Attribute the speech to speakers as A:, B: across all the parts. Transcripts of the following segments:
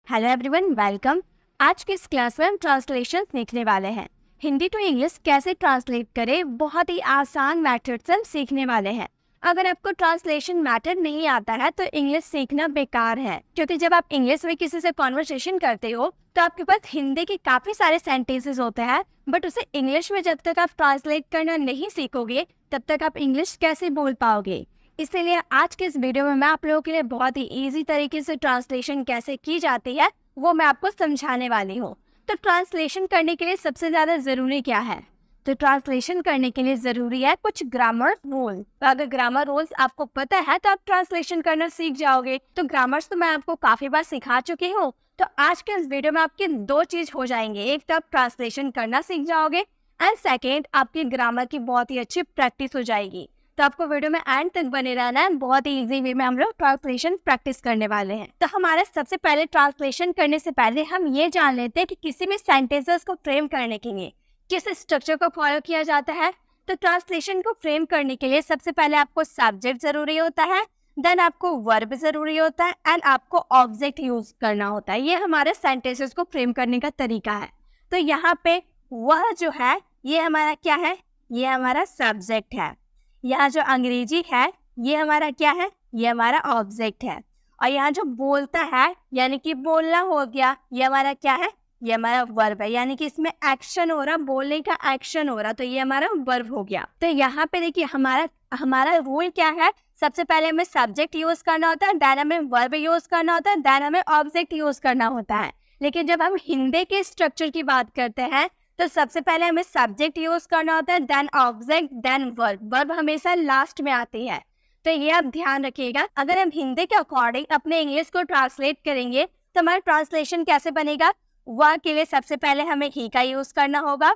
A: Hello everyone, welcome. आज के इस क्लास में हम ट्रांसलेशन सीखने वाले हैं। हिंदी टू इंग्लिश कैसे ट्रांसलेट करें, बहुत ही आसान मेथड से हम सीखने वाले हैं। अगर आपको ट्रांसलेशन मैथड नहीं आता है तो इंग्लिश सीखना बेकार है, क्योंकि जब आप इंग्लिश में किसी से कॉन्वर्सेशन करते हो तो आपके पास हिंदी के काफी सारे सेंटेंसेस होते हैं, बट उसे इंग्लिश में जब तक आप ट्रांसलेट करना नहीं सीखोगे तब तक आप इंग्लिश कैसे बोल पाओगे। इसीलिए आज के इस वीडियो में मैं आप लोगों के लिए बहुत ही इजी तरीके से ट्रांसलेशन कैसे की जाती है वो मैं आपको समझाने वाली हूँ। तो ट्रांसलेशन करने के लिए सबसे ज़्यादा ज़रूरी क्या है? तो ट्रांसलेशन करने के लिए ज़रूरी है कुछ ग्रामर रूल। तो अगर ग्रामर रूल्स आपको पता है तो आप ट्रांसलेशन करना सीख जाओगे। तो ग्रामर्स तो मैं आपको काफ़ी बार सिखा चुकी हूँ, तो आज के इस वीडियो में आपकी दो चीज़ हो जाएंगे। एक तो आप ट्रांसलेशन करना सीख जाओगे एंड सेकेंड आपकी ग्रामर की बहुत ही अच्छी प्रैक्टिस हो जाएगी। तो आपको वीडियो में एंड तक बने रहना है। बहुत ही इजी वे में हम लोग ट्रांसलेशन प्रैक्टिस करने वाले हैं। तो हमारे सबसे पहले ट्रांसलेशन करने से पहले हम ये जान लेते हैं कि किसी भी सेंटेंसेस को फ्रेम करने के लिए किस स्ट्रक्चर को फॉलो किया जाता है। तो ट्रांसलेशन को फ्रेम करने के लिए सबसे पहले आपको सब्जेक्ट जरूरी होता है, देन आपको वर्ब जरूरी होता है एंड आपको ऑब्जेक्ट यूज करना होता है। ये हमारे सेंटेंसेस को फ्रेम करने का तरीका है। तो यहाँ पे वह जो है ये हमारा क्या है? ये हमारा सब्जेक्ट है। यहाँ जो अंग्रेजी है ये हमारा क्या है? ये हमारा ऑब्जेक्ट है। और यहाँ जो बोलता है यानी कि बोलना हो गया, ये हमारा क्या है? ये हमारा वर्ब है, यानी कि इसमें एक्शन हो रहा, बोलने का एक्शन हो रहा, तो ये हमारा वर्ब हो गया। तो यहाँ पे देखिए हमारा रूल क्या है? सबसे पहले हमें सब्जेक्ट यूज करना होता है, देन हमें वर्ब यूज करना होता है, देन हमें ऑब्जेक्ट यूज करना होता है। लेकिन जब हम हिंदी के स्ट्रक्चर की बात करते हैं तो सबसे पहले हमें सब्जेक्ट यूज करना होता है, then object, then verb. Verb हमेशा लास्ट में आती है, तो ये आप ध्यान रखिएगा। अगर हम हिंदी के अकॉर्डिंग अपने इंग्लिश को ट्रांसलेट करेंगे तो हमारा ट्रांसलेशन कैसे बनेगा? वह के लिए सबसे पहले हमें ही का यूज करना होगा,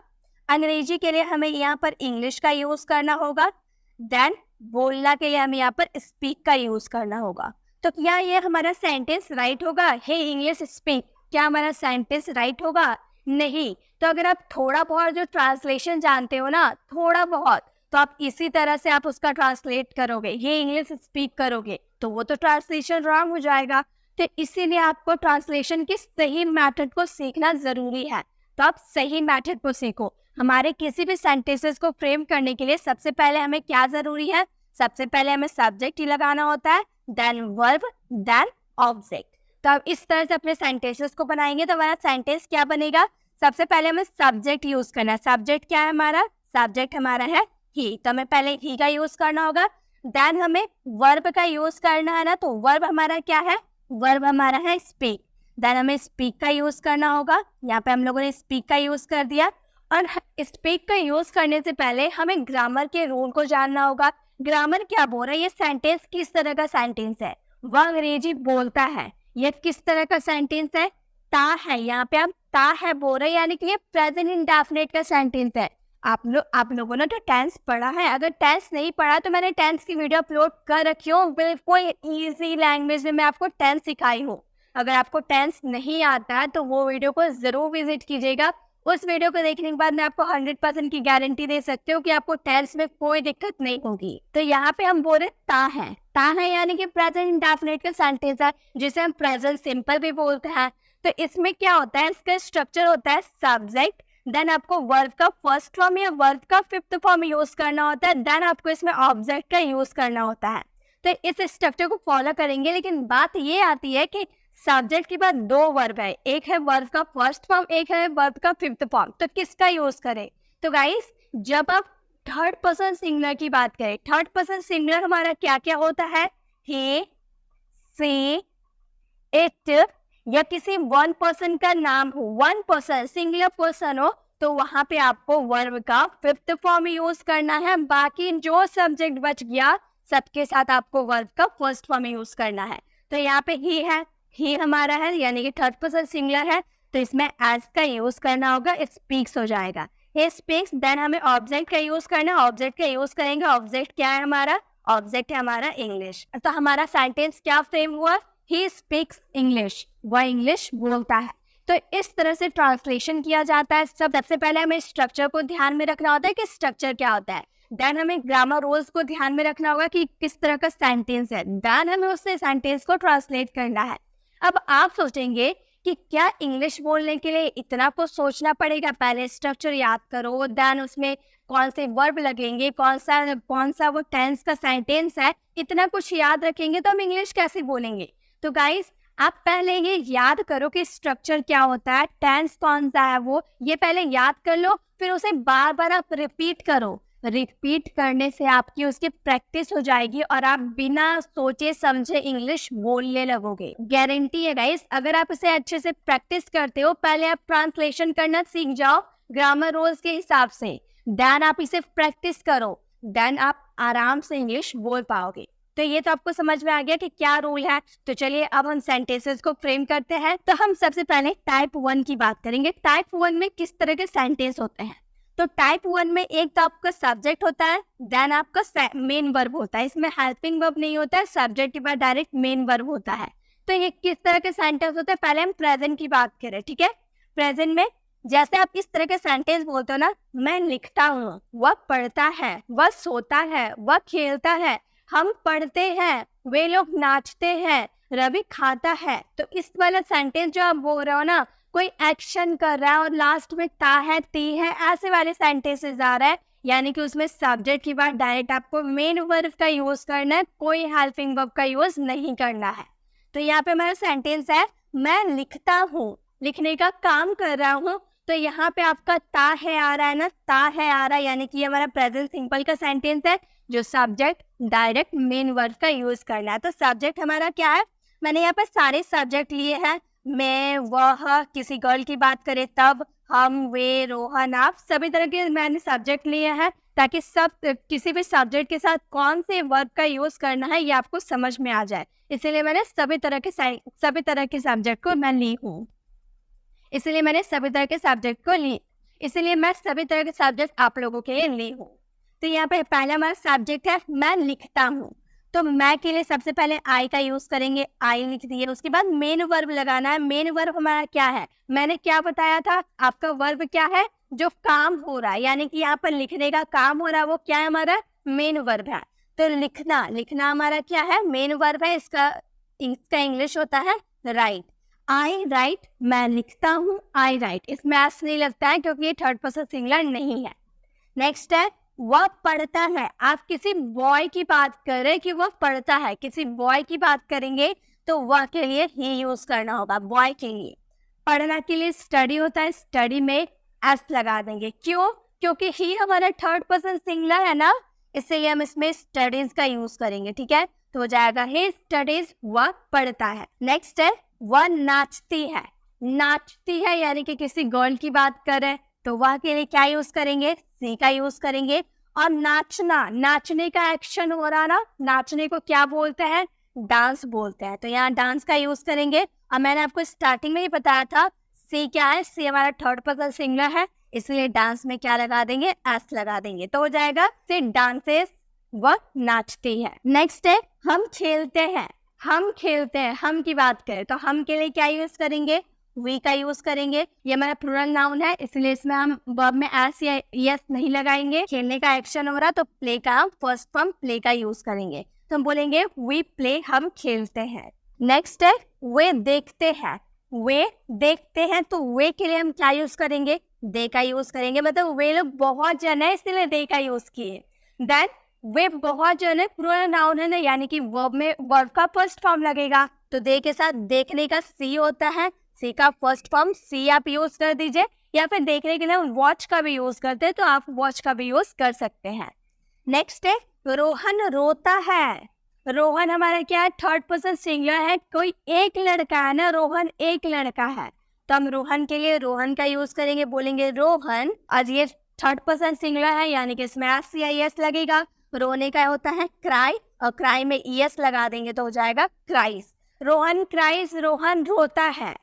A: अंग्रेजी के लिए हमें यहाँ पर इंग्लिश का यूज करना होगा, देन बोलना के लिए हमें यहाँ पर स्पीक का यूज करना होगा। तो क्या ये हमारा सेंटेंस राइट होगा? हे इंग्लिश स्पीक, क्या हमारा सेंटेंस राइट होगा? नहीं। तो अगर आप थोड़ा बहुत जो ट्रांसलेशन जानते हो ना, थोड़ा बहुत, तो आप इसी तरह से आप उसका ट्रांसलेट करोगे, ये इंग्लिश स्पीक करोगे, तो वो तो ट्रांसलेशन रॉन्ग हो जाएगा। तो इसीलिए आपको ट्रांसलेशन के सही मेथड को सीखना जरूरी है। तो आप सही मेथड को सीखो। हमारे किसी भी सेंटेंसेस को फ्रेम करने के लिए सबसे पहले हमें क्या जरूरी है? सबसे पहले हमें सब्जेक्ट ही लगाना होता है, देन वर्ब, देन ऑब्जेक्ट। तो अब इस तरह से अपने सेंटेंसेस को बनाएंगे तो हमारा सेंटेंस क्या बनेगा? सबसे पहले हमें सब्जेक्ट यूज करना है। सब्जेक्ट क्या है हमारा? सब्जेक्ट हमारा है ही, तो हमें पहले ही का यूज करना होगा। देन हमें वर्ब का यूज करना है ना, तो वर्ब हमारा क्या है? वर्ब हमारा है स्पीक। देन हमें स्पीक का यूज करना होगा। यहाँ पे हम लोगों ने स्पीक का यूज कर दिया। और स्पीक का यूज करने से पहले हमें ग्रामर के रूल को जानना होगा। ग्रामर क्या बोल रहा है? ये सेंटेंस किस तरह का सेंटेंस है? वह अंग्रेजी बोलता है, ये किस तरह का सेंटेंस है? ता है। यहाँ पे आप ता है बोल रहे हैं, यानी कि ये प्रेजेंट इंडेफिनिट का सेंटेंस है। आप लोगों ने तो टेंस पढ़ा है। अगर टेंस नहीं पढ़ा तो मैंने टेंस की वीडियो अपलोड कर रखी हूँ, बिल्कुल इजी लैंग्वेज में मैं आपको टेंस सिखाई हूँ। अगर आपको टेंस नहीं आता है तो वो वीडियो को जरूर विजिट कीजिएगा। उस वीडियो को देखने के बाद मैं आपको 100% की गारंटी दे सकती हूँ कि आपको टेंस में कोई दिक्कत नहीं होगी। तो यहाँ पे हम बोल रहे ता है यानी कि प्रेजेंट इंडेफिनिट का सेंटेंस है, जिसे हम प्रेजेंट सिंपल भी बोलते हैं। तो इसमें क्या होता है? इसका स्ट्रक्चर होता है सब्जेक्ट, देन आपको वर्ब का फर्स्ट फॉर्म या वर्ब का फिफ्थ फॉर्म यूज करना होता है, देन आपको इसमें ऑब्जेक्ट का यूज करना होता है। तो इस स्ट्रक्चर को फॉलो करेंगे। लेकिन बात ये आती है कि सब्जेक्ट के बाद दो वर्ब है, एक है वर्ब का फर्स्ट फॉर्म, एक है वर्ब का फिफ्थ फॉर्म। तो किसका यूज करें? तो गाइस, जब आप थर्ड पर्सन सिंगुलर की बात करें, थर्ड पर्सन सिंगुलर हमारा क्या क्या होता है? ही, सी, इट, या किसी वन पर्सन का नाम हो, वन पर्सन सिंगुलर पर्सन हो, तो वहां पे आपको वर्ब का फिफ्थ फॉर्म यूज करना है। बाकी जो सब्जेक्ट बच गया सबके साथ आपको वर्ब का फर्स्ट फॉर्म यूज करना है। तो यहाँ पे ही है, ही हमारा है यानी कि थर्ड पर्सन सिंगुलर है, तो इसमें एज का यूज करना होगा, स्पीक्स हो जाएगा। हे स्पीक्स। देन हमें ऑब्जेक्ट का यूज करना है, ऑब्जेक्ट का यूज करेंगे। ऑब्जेक्ट क्या है हमारा? ऑब्जेक्ट है हमारा इंग्लिश। तो हमारा सेंटेंस क्या फ्रेम हुआ? ही स्पीक्स इंग्लिश, वह इंग्लिश बोलता है। तो इस तरह से ट्रांसलेशन किया जाता है। सबसे पहले हमें स्ट्रक्चर को ध्यान में रखना होता है कि स्ट्रक्चर क्या होता है। देन हमें ग्रामर रूल्स को ध्यान में रखना होगा कि किस तरह का सेंटेंस है। देन हमें उससे सेंटेंस को ट्रांसलेट करना है। अब आप सोचेंगे कि क्या इंग्लिश बोलने के लिए इतना कुछ सोचना पड़ेगा। पहले स्ट्रक्चर याद करो, देन उसमें कौन से वर्ब लगेंगे, कौन सा वो टेंस का सेंटेंस है, इतना कुछ याद रखेंगे तो हम इंग्लिश कैसे बोलेंगे। तो गाइस आप पहले ये याद करो कि स्ट्रक्चर क्या होता है, टेंस कौन सा है वो, ये पहले याद कर लो, फिर उसे बार बार आप रिपीट करो। रिपीट करने से आपकी उसकी प्रैक्टिस हो जाएगी और आप बिना सोचे समझे इंग्लिश बोलने लगोगे। गारंटी है गाइस, अगर आप इसे अच्छे से प्रैक्टिस करते हो, पहले आप ट्रांसलेशन करना सीख जाओ ग्रामर रूल्स के हिसाब से, देन आप इसे प्रैक्टिस करो, देन आप आराम से इंग्लिश बोल पाओगे। तो ये तो आपको समझ में आ गया कि क्या रूल है। तो चलिए अब हम सेंटेंसेस को फ्रेम करते हैं। तो हम सबसे पहले टाइप 1 की बात करेंगे। टाइप 1 में किस तरह के सेंटेंस होते हैं। तो टाइप 1 में एक तो आपका सब्जेक्ट होता है, देन आपका मेन वर्ब होता है। इसमें हेल्पिंग वर्ब नहीं होता है, सब्जेक्ट के बाद डायरेक्ट मेन वर्ब होता है। तो ये किस तरह के सेंटेंस होते हैं, पहले हम प्रेजेंट की बात करें, ठीक है। प्रेजेंट में जैसे आप इस तरह के सेंटेंस बोलते हो ना, मैं लिखता हूँ, वह पढ़ता है, वह सोता है, वह खेलता है, हम पढ़ते हैं, वे लोग नाचते हैं, रवि खाता है। तो इस वाला सेंटेंस जो आप बोल रहे हो ना, कोई एक्शन कर रहा है और लास्ट में ता है, ती है, ऐसे वाले सेंटेंसेस आ रहा है, यानी कि उसमें सब्जेक्ट के बाद डायरेक्ट आपको मेन वर्ब का यूज करना है, कोई हेल्पिंग वर्ब का यूज नहीं करना है। तो यहाँ पे हमारा सेंटेंस है मैं लिखता हूँ, लिखने का काम कर रहा हूँ। तो यहाँ पे आपका ता है आ रहा है ना, ता है आ रहा है, यानी कि हमारा प्रेजेंट सिंपल का सेंटेंस है जो सब्जेक्ट डायरेक्ट मेन वर्ब का यूज करना है। तो सब्जेक्ट हमारा क्या है, मैंने यहाँ पे सारे सब्जेक्ट लिए हैं, मैं, वह, किसी गर्ल की बात करें तब, हम, वे, रोहन, आप, सभी तरह के मैंने सब्जेक्ट लिए हैं ताकि सब किसी भी सब्जेक्ट के साथ कौन से वर्ब का यूज करना है ये आपको समझ में आ जाए। इसीलिए मैंने सभी तरह के सब्जेक्ट को मैं ली हूँ, इसलिए मैं सभी तरह के सब्जेक्ट आप लोगों के लिए ली हूँ। तो यहाँ पे पहला हमारा सब्जेक्ट है मैं लिखता हूँ। तो मैं के लिए सबसे पहले आई का यूज करेंगे, आई लिख दिए। उसके बाद मेन वर्ब लगाना है। मेन वर्ब हमारा क्या है, मैंने क्या बताया था, आपका वर्ब क्या है, जो काम हो रहा है, यानी कि यहाँ पर लिखने का काम हो रहा है, वो क्या है, हमारा मेन वर्ब है। तो लिखना हमारा क्या है, मेन वर्ब है। इसका इंग्लिश होता है राइट। आई राइट, मैं लिखता हूँ, आई राइट। इसमें एस नहीं लगता है क्योंकि ये थर्ड पर्सन सिंगुलर नहीं है। नेक्स्ट है वह पढ़ता है। आप किसी बॉय की बात कर रहे हैं कि वह पढ़ता है, किसी बॉय की बात करेंगे तो वह के लिए ही यूज करना होगा, बॉय के लिए। पढ़ना के लिए स्टडी होता है, स्टडी में एस लगा देंगे। क्यों, क्योंकि ही हमारा थर्ड पर्सन सिंगुलर है ना, इसलिए हम इसमें स्टडीज का यूज करेंगे, ठीक है। तो हो जाएगा ही स्टडीज, वह पढ़ता है। नेक्स्ट है वह नाचती है। नाचती है यानी कि किसी गर्ल की बात करें तो वह के लिए क्या यूज करेंगे, सी का यूज करेंगे। और नाचने का एक्शन हो रहा ना, नाचने को क्या बोलते हैं, डांस बोलते हैं। तो यहाँ डांस का यूज करेंगे। और मैंने आपको स्टार्टिंग में ही बताया था सी क्या है, सी हमारा थर्ड पर्सन सिंगुलर है, इसलिए डांस में क्या लगा देंगे, एस लगा देंगे। तो हो जाएगा सी डांसेस, वह नाचती है। नेक्स्ट है हम खेलते हैं। हम की बात करें तो हम के लिए क्या यूज करेंगे, वी का यूज करेंगे। ये हमारा प्लूरल नाउन है, इसलिए इसमें हम वर्ब में एस या यस नहीं लगाएंगे। खेलने का एक्शन हो रहा तो प्ले का हम फर्स्ट फॉर्म प्ले का यूज करेंगे। तो हम बोलेंगे वी प्ले, हम खेलते हैं। नेक्स्ट है वे देखते हैं। वे देखते हैं तो वे के लिए हम क्या यूज करेंगे, दे का यूज करेंगे। मतलब वे लोग बहुत जन है इसलिए दे का यूज किए। देन वे बहुत जन है, प्लूरल नाउन है ना, यानी कि वर्ब में वर्ब का फर्स्ट फॉर्म लगेगा। तो दे के साथ देखने का सी होता है, सी का फर्स्ट फॉर्म सी आप यूज कर दीजिए, या फिर देखने के लिए वॉच का भी यूज करते हैं तो आप वॉच का भी यूज कर सकते हैं। नेक्स्ट है रोहन रोता है। रोहन हमारा क्या है, थर्ड पर्सन सिंगुलर है, कोई एक लड़का है ना, रोहन एक लड़का है, तो हम रोहन के लिए रोहन का यूज करेंगे, बोलेंगे रोहन। आज ये थर्ड पर्सन सिंगुलर है यानी कि इसमें एस या एस लगेगा। रोने का होता है क्राई, और क्राई में ईएस लगा देंगे तो हो जाएगा क्राइस। रोहन क्राइस, रोहन रोता है।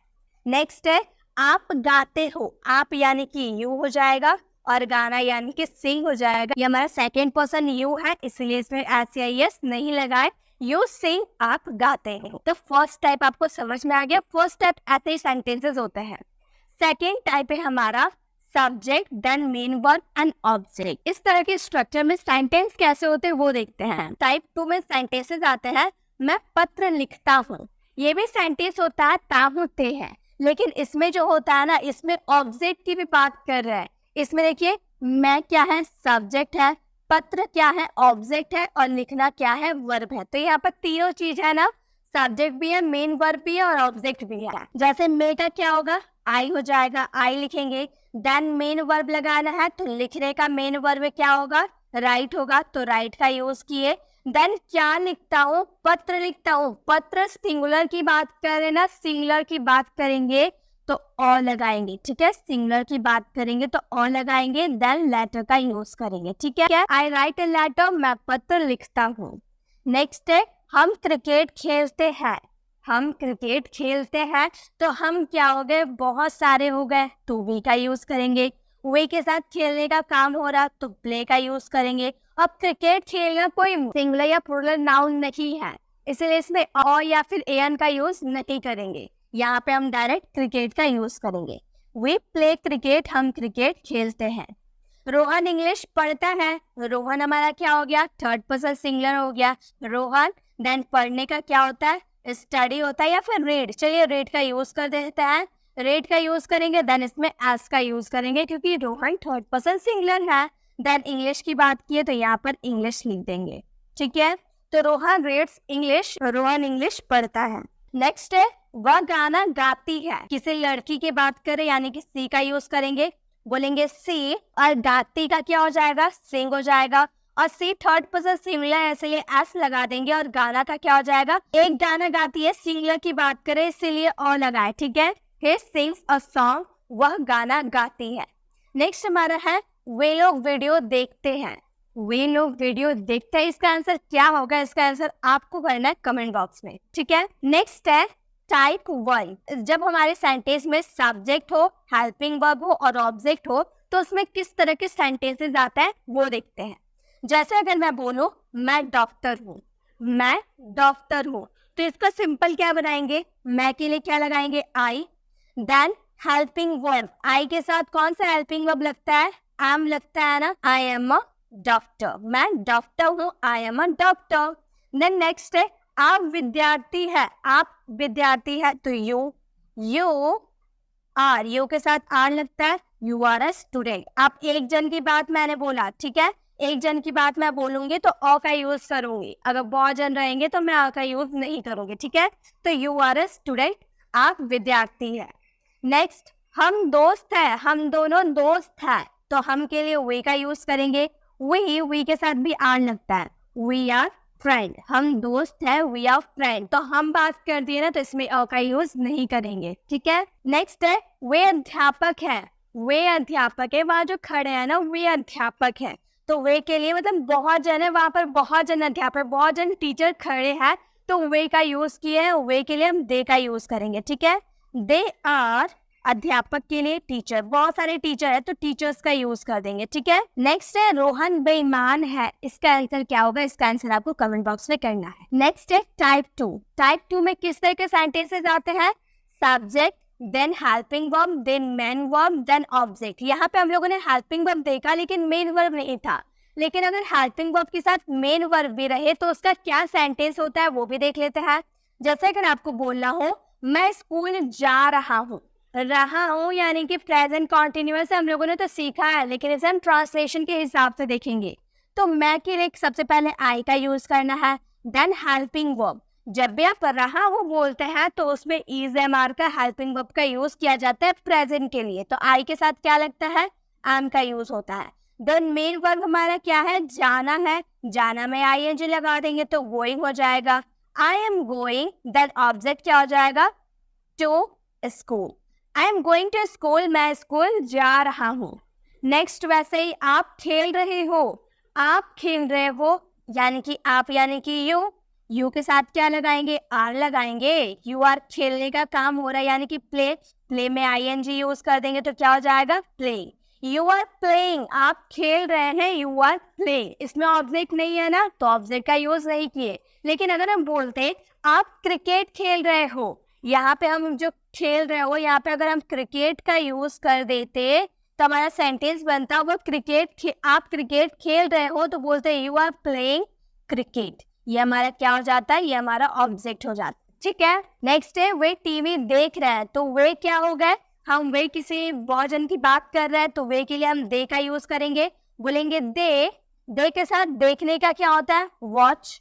A: नेक्स्ट है आप गाते हो। आप यानी कि यू हो जाएगा और गाना यानी कि सिंग हो जाएगा। ये हमारा सेकेंड पर्सन यू है, इसलिए इसमें एस या एस नहीं लगाए। यू सिंग, आप गाते हो। तो फर्स्ट टाइप आपको समझ में आ गया। फर्स्ट टाइप ऐसे ही सेंटेंसेस होते हैं। सेकेंड टाइप है हमारा subject then main verb and object. इस तरह के स्ट्रक्चर में सेंटेंस कैसे होते हैं वो देखते हैं। टाइप 2 में सेंटेंसेस आते हैं मैं पत्र लिखता हूँ। ये भी सेंटेंस होता है ता होते हैं, लेकिन इसमें जो होता है ना, इसमें ऑब्जेक्ट की भी बात कर रहा है। इसमें देखिए, मैं क्या है, सब्जेक्ट है, पत्र क्या है, ऑब्जेक्ट है, और लिखना क्या है, वर्ब है। तो यहाँ पर तीनों चीज है ना, सब्जेक्ट भी है, मेन वर्ब भी है, और ऑब्जेक्ट भी है। जैसे मे का क्या होगा, आई हो जाएगा, आई लिखेंगे। देन मेन वर्ब लगाना है, तो लिखने का मेन वर्ब क्या होगा, राइट होगा, तो राइट का यूज किए। देन क्या लिखता हूँ, पत्र लिखता हूँ। पत्र सिंगुलर की बात करें ना, सिंगुलर की बात करेंगे तो और लगाएंगे, ठीक है। सिंगुलर की बात करेंगे तो और लगाएंगे। देन लेटर का यूज करेंगे, ठीक है। आई राइट ए लेटर, मैं पत्र लिखता हूँ। नेक्स्ट है, हम क्रिकेट खेलते हैं। हम क्रिकेट खेलते हैं, तो हम क्या हो गए, बहुत सारे हो गए, तो वी का यूज करेंगे। वे के साथ खेलने का काम हो रहा, तो प्ले का यूज करेंगे। अब क्रिकेट खेलना कोई सिंगुलर या प्लूरल नाउन नहीं है, इसलिए इसमें और या फिर एन का यूज नहीं करेंगे। यहाँ पे हम डायरेक्ट क्रिकेट का यूज करेंगे। वी प्ले क्रिकेट, हम क्रिकेट खेलते हैं। रोहन इंग्लिश पढ़ता है। रोहन हमारा क्या हो गया, थर्ड पर्सन सिंगुलर हो गया, रोहन। देन पढ़ने का क्या होता है, स्टडी होता है या फिर रीड। चलिए रीड का यूज कर देते हैं, रीड का यूज करेंगे। देन इसमें एस का यूज करेंगे क्योंकि रोहन थर्ड पर्सन सिंगुलर है। देन इंग्लिश की बात की है तो यहाँ पर इंग्लिश लिख देंगे, ठीक है। तो Rohan reads English, Rohan English पढ़ता है। नेक्स्ट है, वह गाना गाती है। किसी लड़की की बात करें यानी कि सी का यूज करेंगे, बोलेंगे सी, और गाती का क्या हो जाएगा, सिंग हो जाएगा। और सी थर्ड पर्सन सिंगुलर है, इसलिए एस लगा देंगे। और गाना का क्या हो जाएगा, एक गाना गाती है, सिंगुलर की बात करें इसीलिए और लगाए, ठीक है। he sings a song, वह गाना गाती है। नेक्स्ट हमारा है, वे लोग वीडियो देखते हैं। वे लोग वीडियो देखते हैं, इसका आंसर क्या होगा, इसका आंसर आपको करना है कमेंट बॉक्स में, ठीक है। नेक्स्ट है टाइप 1। जब हमारे सेंटेंस में सब्जेक्ट हो, हेल्पिंग वर्ब हो और ऑब्जेक्ट हो, तो उसमें किस तरह के सेंटेंसेस आते हैं वो देखते हैं। जैसे अगर मैं बोलूं मैं डॉक्टर हूँ, मैं डॉक्टर हूँ, तो इसका सिंपल क्या बनाएंगे, मैं के लिए क्या लगाएंगे, आई। देन हेल्पिंग वर्ब, आई के साथ कौन सा हेल्पिंग वर्ब लगता है, एम लगता है ना, आई एम अ डॉक्टर, मैं डॉक्टर हूँ, I am a doctor. Then next है, आप विद्यार्थी है, आप विद्यार्थी है, तो यू आर, यू के साथ आर लगता है, यू आर अ स्टूडेंट। आप एक जन की बात मैंने बोला, ठीक है, एक जन की बात मैं बोलूंगी तो अ का यूज करूंगी, अगर बहुत जन रहेंगे तो मैं अ का यूज नहीं करूंगी, ठीक है। तो यू आर अ स्टूडेंट, आप विद्यार्थी है। नेक्स्ट, हम दोस्त है, हम दोनों दोस्त है, तो हम के लिए वी का यूज करेंगे। वी के साथ भी आर लगता है, वी आर फ्रेंड, हम दोस्त है, वी आर फ्रेंड। तो हम बात कर दिए ना, तो इसमें अ का यूज नहीं करेंगे, ठीक है। नेक्स्ट है, वे अध्यापक है, वे अध्यापक है, वहां जो खड़े हैं ना वे अध्यापक है, तो वे के लिए मतलब बहुत जन है, वहां पर बहुत जन अध्यापक, बहुत जन टीचर खड़े हैं, तो वे का यूज किए हैं, वे के लिए हम दे का यूज करेंगे, ठीक है। दे आर, अध्यापक के लिए टीचर, बहुत सारे टीचर है तो टीचर्स का यूज कर देंगे, ठीक है। नेक्स्ट है, रोहन बेईमान है, इसका आंसर क्या होगा, इसका आंसर आपको कमेंट बॉक्स में करना है। नेक्स्ट है टाइप 2। टाइप 2 में किस तरह के सेंटेंसेस आते हैं, subject, then helping verb, then main verb, then object. यहाँ पे हम लोगों ने हेल्पिंग वर्ब देखा लेकिन मेन वर्ब नहीं था, लेकिन अगर हेल्पिंग वर्ब के साथ मेन वर्ब भी रहे तो उसका क्या सेंटेंस होता है वो भी देख लेते हैं। जैसे अगर आपको बोलना हो मैं स्कूल जा रहा हूँ, रहा हूँ यानी कि प्रेजेंट कॉन्टिन्यूअस हम लोगों ने तो सीखा है, लेकिन इसे हम ट्रांसलेशन के हिसाब से देखेंगे। तो मैं के लिए सबसे पहले आई का यूज करना है, देन हेल्पिंग वर्ब। जब भी आप रहा हूँ बोलते हैं तो उसमें इज एम आर का हेल्पिंग वर्ब का यूज किया जाता है प्रेजेंट के लिए, तो आई के साथ क्या लगता है, एम का यूज होता है। देन मेन वर्ब हमारा क्या है, जाना है, जाना में आई एन जी लगा देंगे तो गोइंग हो जाएगा, I am going. Then object क्या हो जाएगा, to school, I am going to school, मैं स्कूल जा रहा हूँ। नेक्स्ट, वैसे ही आप खेल रहे हो, आप खेल रहे हो यानी कि आप यानी कि यू के साथ क्या लगाएंगे, आर लगाएंगे। यू आर, खेलने का काम हो रहा है यानी कि प्ले, प्ले में आई एन जी यूज कर देंगे तो क्या हो जाएगा, प्लेइंग। यू आर प्लेइंग, आप खेल रहे हैं, यू आर प्लेइंग। इसमें ऑब्जेक्ट नहीं है ना तो ऑब्जेक्ट का यूज नहीं किए। लेकिन अगर हम बोलते आप क्रिकेट खेल रहे हो, यहाँ पे हम जो खेल रहे हो यहाँ पे अगर हम क्रिकेट का यूज कर देते तो हमारा सेंटेंस बनता वो क्रिकेट, आप क्रिकेट खेल रहे हो तो बोलते यू आर प्लेइंग क्रिकेट। ये हमारा क्या हो जाता है, ये हमारा ऑब्जेक्ट हो जाता है, ठीक है। नेक्स्ट है वे टीवी देख रहे हैं, तो वे क्या हो गए, हम वे किसी बहुवचन की बात कर रहे हैं तो वे के लिए हम दे का यूज करेंगे, बोलेंगे दे के साथ देखने का क्या होता है, वॉच,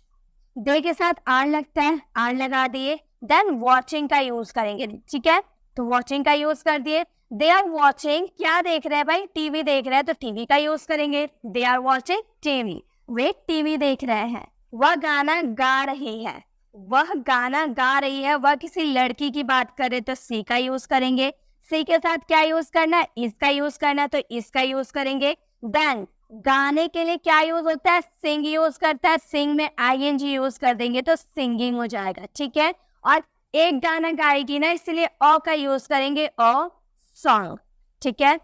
A: दे के साथ आर लगता है, आर लगा दिए, देन वॉचिंग का यूज करेंगे, ठीक है। तो वॉचिंग का यूज कर दिए, दे आर वॉचिंग, क्या देख रहे हैं भाई, टीवी देख रहे हैं, तो टीवी का यूज करेंगे, दे आर वॉचिंग टीवी, वे टीवी देख रहे हैं। वह गाना गा रही है, वह गाना गा रही है, वह किसी लड़की की बात करे तो सी का यूज करेंगे, सी के साथ क्या यूज करना है, इसका यूज करना है, तो इसका यूज करेंगे। देन गाने के लिए क्या यूज होता है, सिंग यूज करता है, सिंग में आईएनजी यूज कर देंगे तो सिंगिंग हो जाएगा, ठीक है। और एक गाना गाएगी ना, इसलिए अ का यूज करेंगे, अ सॉन्ग, ठीक है।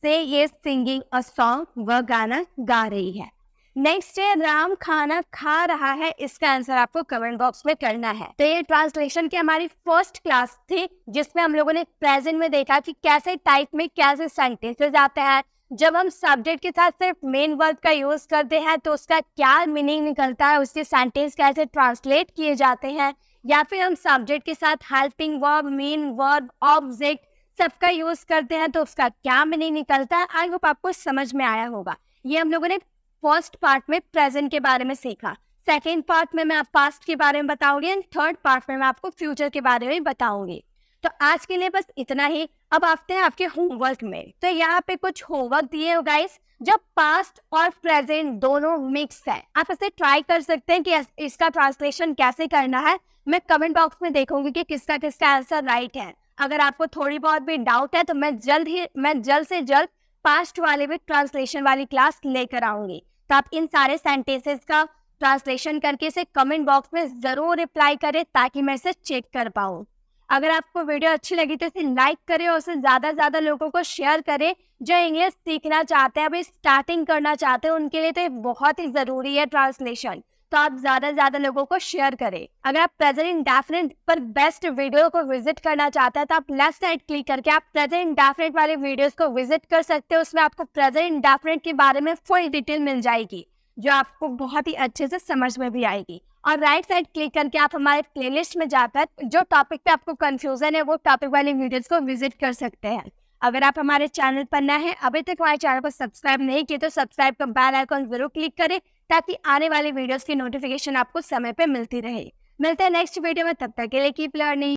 A: से ये सिंगिंग अ सॉन्ग, वह गाना गा रही है। नेक्स्ट है राम खाना खा रहा है, इसका आंसर आपको कमेंट बॉक्स में करना है। तो ये ट्रांसलेशन की हमारी फर्स्ट क्लास थी, जिसमें हम लोगों ने प्रेजेंट में देखा कि कैसे टाइप में कैसे सेंटेंसेस आते हैं, जब हम सब्जेक्ट के साथ सिर्फ मेन वर्ब का यूज करते हैं तो उसका क्या मीनिंग निकलता है, उसके सेंटेंस कैसे ट्रांसलेट किए जाते हैं, या फिर हम सब्जेक्ट के साथ helping verb, main verb, object सबका यूज करते हैं तो उसका क्या मीनिंग निकलता है। आई होप आपको समझ में आया होगा। ये हम लोगों ने फर्स्ट पार्ट में प्रेजेंट के बारे में सीखा, सेकेंड पार्ट में मैं पास्ट के बारे में बताऊंगी एंड थर्ड पार्ट में मैं आपको फ्यूचर के बारे में बताऊंगी। तो आज के लिए बस इतना ही। अब आते हैं आपके होमवर्क में। तो यहाँ पे कुछ होमवर्क दिए हो गाइस, जब पास्ट और प्रेजेंट दोनों मिक्स है, आप इसे ट्राई कर सकते हैं कि इसका ट्रांसलेशन कैसे करना है। मैं कमेंट बॉक्स में देखूंगी कि किसका किसका आंसर राइट है। अगर आपको थोड़ी बहुत भी डाउट है तो मैं जल्द से जल्द पास्ट वाले भी ट्रांसलेशन वाली क्लास लेकर आऊंगी। तो आप इन सारे सेंटेंसेस का ट्रांसलेशन करके इसे कमेंट बॉक्स में जरूर रिप्लाई करें ताकि मैं इसे चेक कर पाऊँ। अगर आपको वीडियो अच्छी लगी तो इसे लाइक करें और उसे ज़्यादा से ज़्यादा लोगों को शेयर करें जो इंग्लिश सीखना चाहते हैं, अभी स्टार्टिंग करना चाहते हैं, उनके लिए तो ये बहुत ही ज़रूरी है ट्रांसलेशन। तो आप ज़्यादा से ज़्यादा लोगों को शेयर करें। अगर आप प्रेजेंट इंडेफिनिट पर बेस्ट वीडियो को विजिट करना चाहते हैं तो आप लेफ्ट साइड क्लिक करके आप प्रेजेंट इंडेफिनिट वाले वीडियोस को विजिट कर सकते हैं। उसमें आपको प्रेजेंट इंडेफिनिट के बारे में फुल डिटेल मिल जाएगी जो आपको बहुत ही अच्छे से समझ में भी आएगी। और राइट साइड क्लिक करके आप हमारे प्लेलिस्ट में जाकर जो टॉपिक पे आपको कंफ्यूजन है वो टॉपिक वाली वीडियोस को विजिट कर सकते हैं। अगर आप हमारे चैनल पर नए हैं, अभी तक हमारे चैनल को सब्सक्राइब नहीं किए तो सब्सक्राइब का बेल आइकन जरूर क्लिक करें ताकि आने वाली वीडियोस की नोटिफिकेशन आपको समय पे मिलती रहे। मिलते हैं नेक्स्ट वीडियो में, तब तक के लिए कीप लर्निंग।